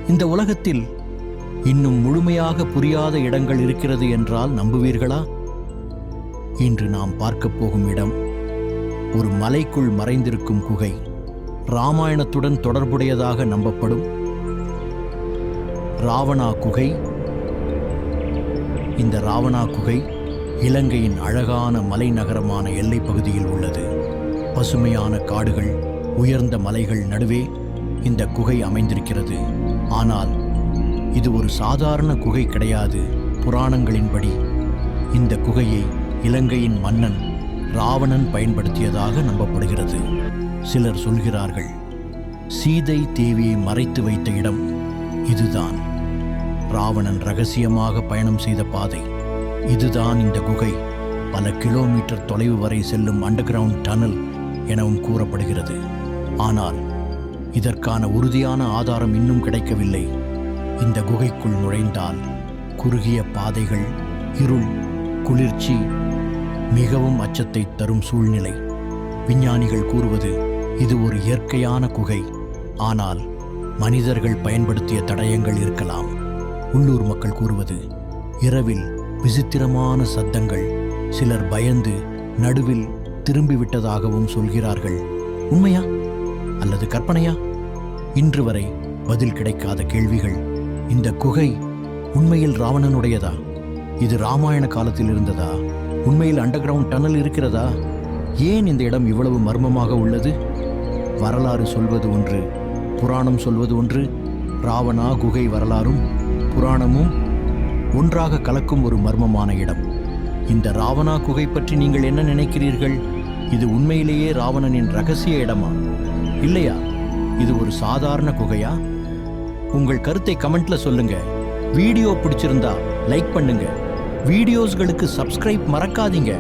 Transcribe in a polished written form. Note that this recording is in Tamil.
இந்த உலகத்தில் இன்னும் முழுமையாக புரியாத இடங்கள் இருக்கிறது என்றால் நம்புவீர்களா? இன்று நாம் பார்க்கப் போகும் இடம் ஒரு மலைக்குள் மறைந்திருக்கும் குகை. ராமாயணத்துடன் தொடர்புடையதாக நம்பப்படும் ராவணா குகை. இந்த ராவணா குகை இலங்கையின் அழகான மலை நகரமான எல்லைப் பகுதியில் உள்ளது. பசுமையான காடுகள், உயர்ந்த மலைகள் நடுவே இந்த குகை அமைந்திருக்கிறது. ஆனால் இது ஒரு சாதாரண குகை கிடையாது. புராணங்களின்படி இந்த குகையை இலங்கையின் மன்னன் ராவணன் பயன்படுத்தியதாக நம்பப்படுகிறது. சிலர் சொல்கிறார்கள், சீதை தேவியை மறைத்து வைத்த இடம் இதுதான். ராவணன் ரகசியமாக பயணம் செய்த பாதை இதுதான் இந்த குகை. பல கிலோமீட்டர் தொலைவு வரை செல்லும் அண்டர் கிரவுண்ட் டனல் எனவும் கூறப்படுகிறது. ஆனால் இதற்கான உறுதியான ஆதாரம் இன்னும் கிடைக்கவில்லை. இந்த குகைக்குள் நுழைந்தால் குறுகிய பாதைகள், இருள், குளிர்ச்சி, மிகவும் அச்சத்தை தரும் சூழ்நிலை. விஞ்ஞானிகள் கூறுவது இது ஒரு இயற்கையான குகை, ஆனால் மனிதர்கள் பயன்படுத்திய தடயங்கள் இருக்கலாம். உள்ளூர் மக்கள் கூறுவது இரவில் விசித்திரமான சத்தங்கள், சிலர் பயந்து நடுவில் திரும்பிவிட்டதாகவும் சொல்கிறார்கள். உண்மையா அல்லது கற்பனையா? இன்று வரை பதில் கிடைக்காத கேள்விகள். இந்த குகை உண்மையில் ராவணனுடையதா? இது ராமாயண காலத்தில் இருந்ததா? உண்மையில் அண்டர் கிரவுண்ட் டனல் இருக்கிறதா? ஏன் இந்த இடம் இவ்வளவு மர்மமாக உள்ளது? வரலாறு சொல்வது ஒன்று, புராணம் சொல்வது ஒன்று. ராவணா குகை வரலாறும் புராணமும் ஒன்றாக கலக்கும் ஒரு மர்மமான இடம். இந்த ராவணா குகை பற்றி நீங்கள் என்ன நினைக்கிறீர்கள்? இது உண்மையிலேயே ராவணனின் ரகசிய இடமா, இல்லையா இது ஒரு சாதாரண குகையா? உங்கள் கருத்தை கமெண்ட்ல சொல்லுங்க. வீடியோ பிடிச்சிருந்தா லைக் பண்ணுங்க. வீடியோஸ்களுக்கு சப்ஸ்கிரைப் மறக்காதீங்க.